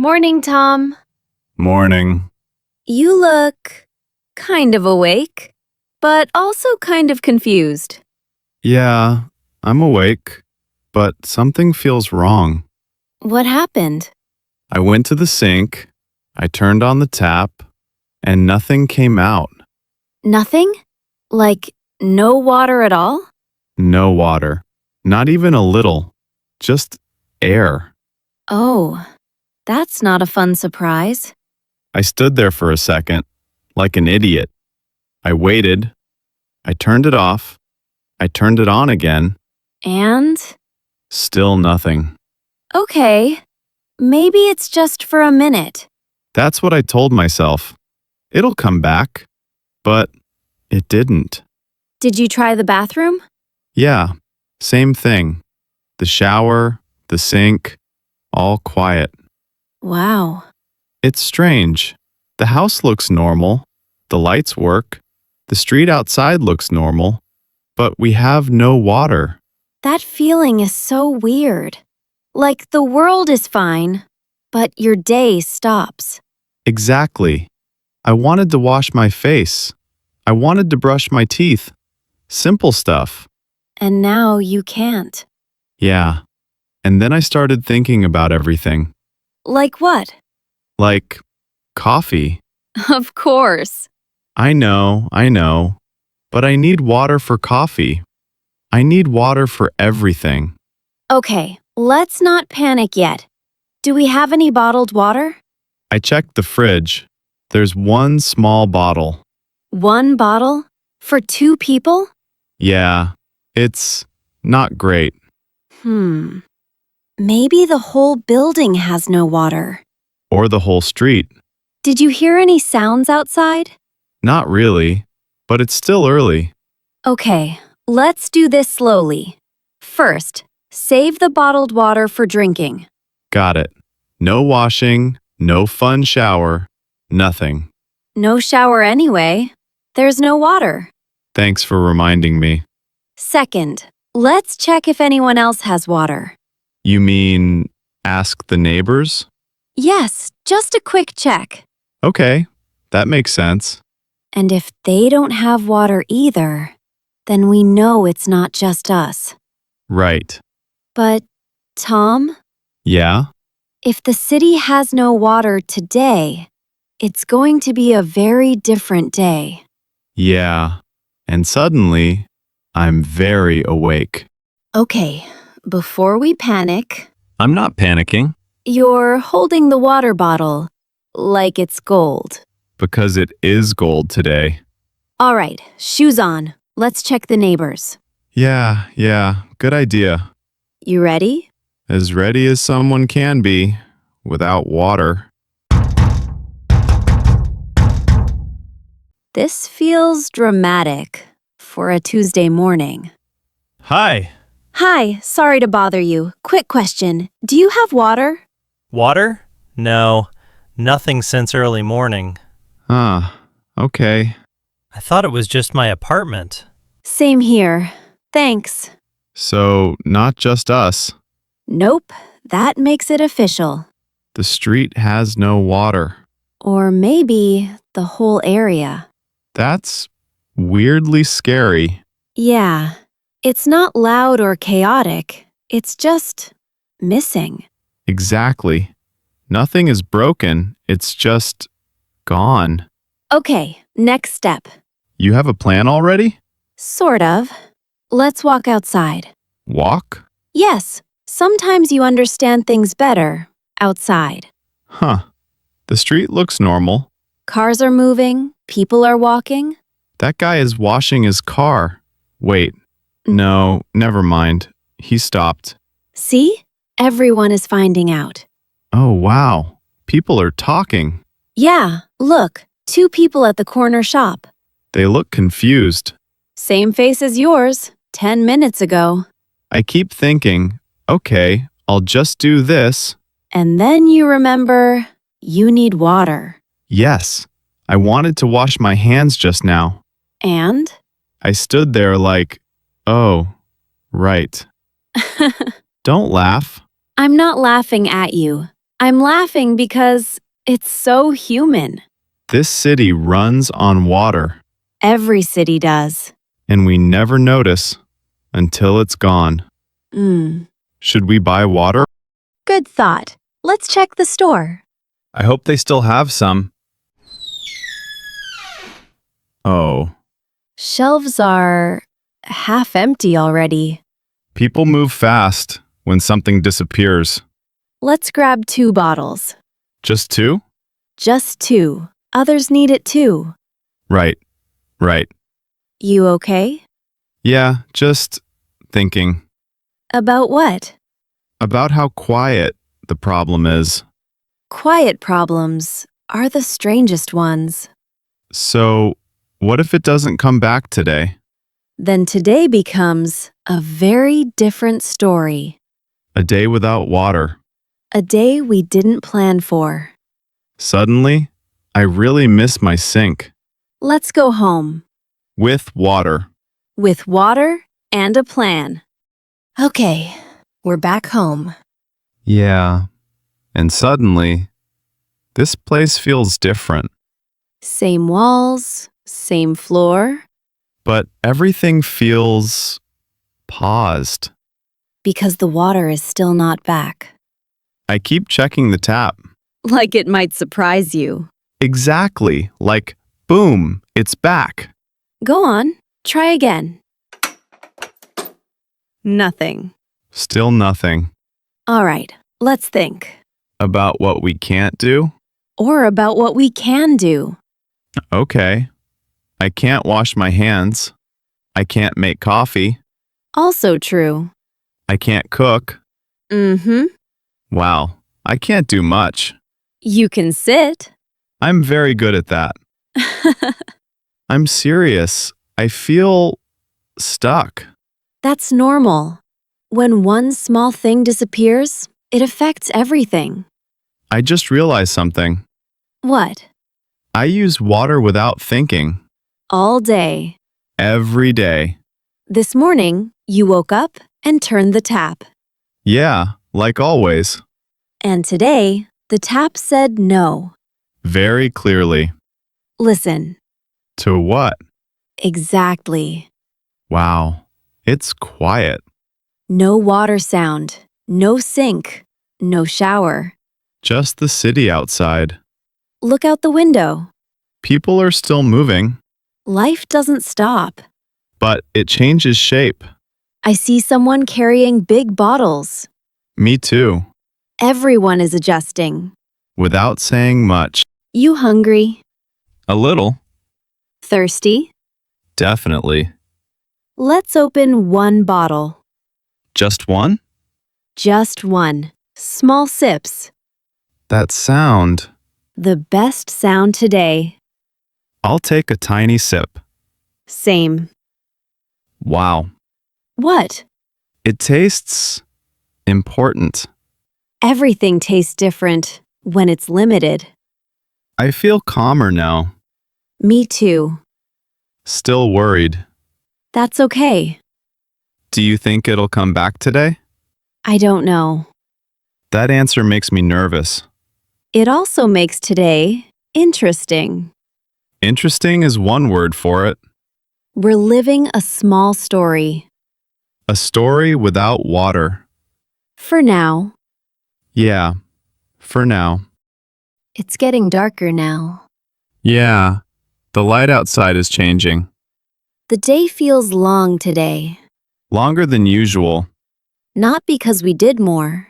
Morning, Tom. Morning. You look kind of awake, but also kind of confused. Yeah, I'm awake, but something feels wrong. What happened? I went to the sink, I turned on the tap, and nothing came out. Nothing? Like no water at all? No water. Not even a little. Just air. Oh, that's not a fun surprise. I stood there for a second, like an idiot. I waited. I turned it off. I turned it on again. And? Still nothing. Okay, maybe it's just for a minute. That's what I told myself. It'll come back. But it didn't. Did you try the bathroom? Yeah, same thing. The shower, the sink, all quiet. Wow. It's strange. The house looks normal. The lights work. The street outside looks normal. But we have no water. That feeling is so weird. Like the world is fine, but your day stops. Exactly. I wanted to wash my face. I wanted to brush my teeth. Simple stuff. And now you can't. Yeah. And then I started thinking about everything. Like what? Like coffee. Of course. I know. But I need water for coffee. I need water for everything. Okay, let's not panic yet. Do we have any bottled water? I checked the fridge. There's one small bottle. One bottle? For 2 people? Yeah, it's not great. Maybe the whole building has no water. Or the whole street. Did you hear any sounds outside? Not really, but it's still early. Okay, let's do this slowly. First, save the bottled water for drinking. Got it. No washing, no fun shower, nothing. No shower anyway. There's no water. Thanks for reminding me. Second, let's check if anyone else has water. You mean ask the neighbors? Yes, just a quick check. Okay, that makes sense. And if they don't have water either, then we know it's not just us. Right. But, Tom, Yeah? if the city has no water today, it's going to be a very different day. Yeah. And suddenly, I'm very awake. Okay, before we panic, I'm not panicking. you're holding the water bottle like it's gold. Because it is gold today. All right, shoes on. Let's check the neighbors. Yeah, good idea. You ready? As ready as someone can be without water. This feels dramatic for a Tuesday morning. Hi. Hi, sorry to bother you. Quick question. Do you have water? Water? No, nothing since early morning. Okay. I thought it was just my apartment. Same here. Thanks. So, not just us. Nope, that makes it official. The street has no water. Or maybe the whole area. That's weirdly scary. Yeah, it's not loud or chaotic. It's just missing. Exactly. Nothing is broken. It's just gone. Okay, next step. You have a plan already? Sort of. Let's walk outside. Walk? Yes, sometimes you understand things better outside. Huh. The street looks normal. Cars are moving, people are walking. That guy is washing his car. Wait. No, never mind. He stopped. See? Everyone is finding out. Oh, wow. People are talking. Yeah, look, 2 people at the corner shop. They look confused. Same face as yours, 10 minutes ago. I keep thinking, okay, I'll just do this. And then you remember you need water. Yes, I wanted to wash my hands just now. And? I stood there like, oh, right. Don't laugh. I'm not laughing at you. I'm laughing because it's so human. This city runs on water, Every city does. and we never notice until it's gone. Should we buy water? Good thought. Let's check the store. I hope they still have some. Oh, Shelves are half empty already. people move fast when something disappears. Let's grab 2 bottles. Just 2? Just 2. Others need it too. Right. You okay? Yeah, just thinking About what? about how quiet the problem is. Quiet problems are the strangest ones. So, what if it doesn't come back today? Then today becomes a very different story. A day without water. A day we didn't plan for. Suddenly, I really miss my sink. Let's go home. With water. With water and a plan. Okay, we're back home. Yeah. And suddenly, this place feels different. Same walls, same floor, But everything feels paused. because the water is still not back. I keep checking the tap. Like it might surprise you. Exactly. Like, boom, it's back. Go on, try again. Nothing. Still nothing. All right, let's think. About what we can't do? Or about what we can do. Okay. I can't wash my hands. I can't make coffee. Also true. I can't cook. Wow, I can't do much. You can sit. I'm very good at that. I'm serious. I feel stuck. That's normal. When one small thing disappears, it affects everything. I just realized something. What? I use water without thinking. All day. Every day. This morning, you woke up and turned the tap. Yeah, like always. And today, the tap said no. Very clearly. Listen. To what? Exactly. Wow, it's quiet. No water sound. No sink. No shower. Just the city outside. Look out the window. People are still moving, Life doesn't stop. but it changes shape. I see someone carrying big bottles. Me too. Everyone is adjusting. Without saying much. You hungry? A little. Thirsty? Definitely. Let's open 1 bottle. Just one? Just 1. Small sips. That sound. The best sound today. I'll take a tiny sip. Same. Wow. What? It tastes important. Everything tastes different when it's limited. I feel calmer now. Me too. Still worried. That's okay. Do you think it'll come back today? I don't know. That answer makes me nervous. It also makes today interesting. Interesting is one word for it. We're living a small story. A story without water. For now. Yeah, for now. It's getting darker now. Yeah, the light outside is changing. The day feels long today. Longer than usual, Not because we did more.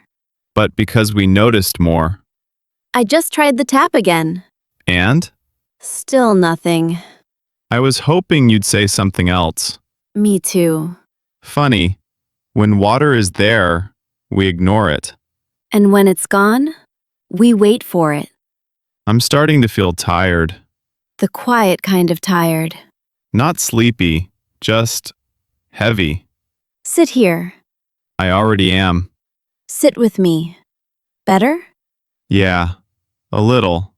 but because we noticed more. I just tried the tap again. And? Still nothing. I was hoping you'd say something else. Me too. Funny, when water is there, we ignore it. And when it's gone, we wait for it. I'm starting to feel tired. The quiet kind of tired. Not sleepy, just heavy. Sit here. I already am. Sit with me. Better? Yeah, a little.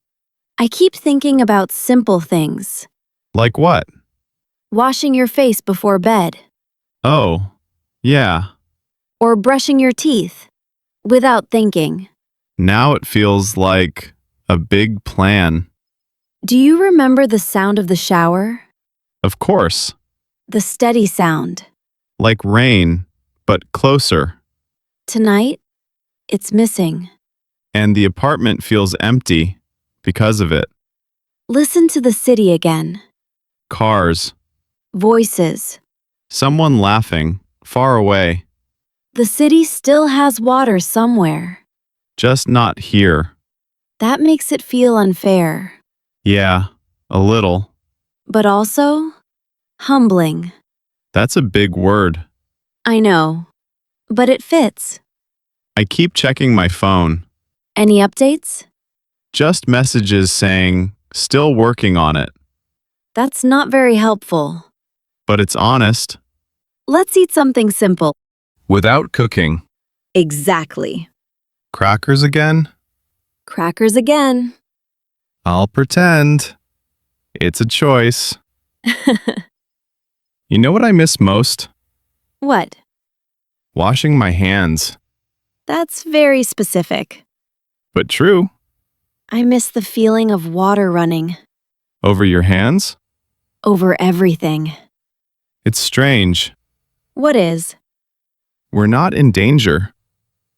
I keep thinking about simple things. Like what? Washing your face before bed. Oh, yeah. Or brushing your teeth. Without thinking. Now it feels like a big plan. Do you remember the sound of the shower? Of course, The steady sound. like rain, but closer. Tonight, it's missing. And the apartment feels empty because of it. Listen to the city again. Cars, Voices. someone laughing, far away, The city still has water somewhere. just not here. That makes it feel unfair, Yeah, a little. but also humbling. That's a big word. I know, but it fits. I keep checking my phone. Any updates? Just messages saying, still working on it. That's not very helpful. But it's honest. Let's eat something simple. Without cooking. Exactly. Crackers again? Crackers again. I'll pretend. It's a choice. You know what I miss most? What? Washing my hands. That's very specific. But true. I miss the feeling of water running Over your hands? over everything. It's strange. What is? We're not in danger.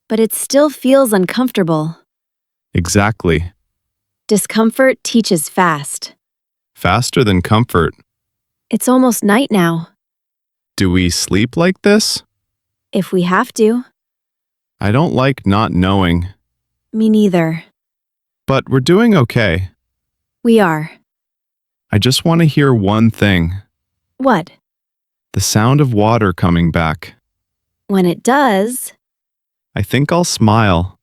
But it still feels uncomfortable. Exactly. Discomfort teaches fast. Faster than comfort. It's almost night now. Do we sleep like this? If we have to. I don't like not knowing. Me neither. But we're doing okay. We are. I just want to hear one thing. What? The sound of water coming back. When it does, I think I'll smile.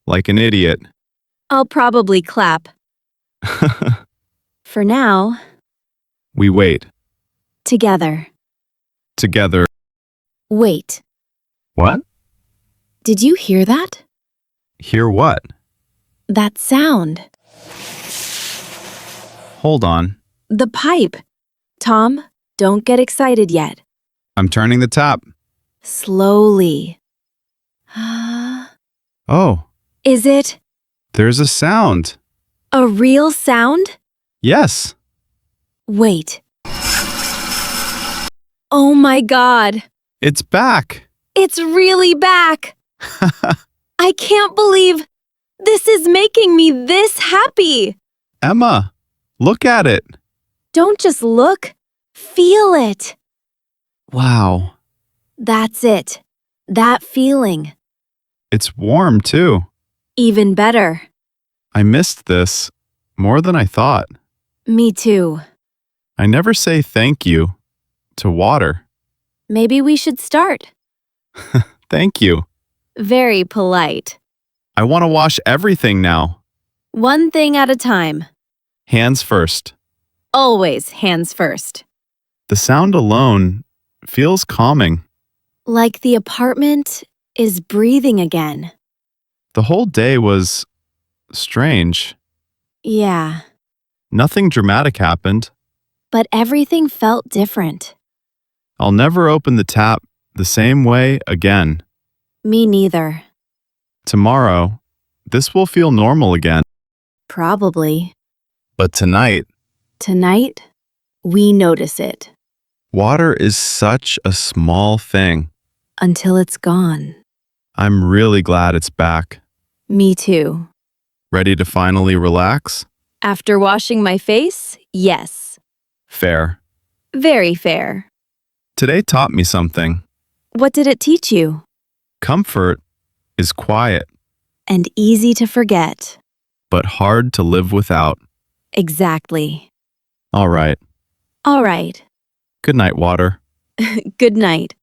Like an idiot. I'll probably clap. For now, We wait. together. Together. Wait, What? did you hear that? Hear what? That sound. Hold on. The pipe. Tom, don't get excited yet. I'm turning the tap. Slowly. Oh, Is it there's a sound. a real sound? Yes. Wait. Oh my God. It's back. It's really back. I can't believe this is making me this happy. Emma, look at it. Don't just look, feel it. Wow. That's it. That feeling. It's warm too. Even better. I missed this more than I thought. Me too. I never say thank you to water. Maybe we should start. Thank you. Very polite. I want to wash everything now. One thing at a time. Hands first. Always hands first. The sound alone feels calming. Like the apartment is breathing again. The whole day was strange. Yeah, Nothing dramatic happened. but everything felt different. I'll never open the tap the same way again. Me neither. Tomorrow, this will feel normal again. Probably. But tonight, Tonight, we notice it. water is such a small thing. Until it's gone. I'm really glad it's back. Me too. Ready to finally relax? After washing my face, yes. Fair. Very fair. Today taught me something. What did it teach you? Comfort is quiet, And easy to forget. but hard to live without. Exactly. All right. All right. Good night, water. Good night.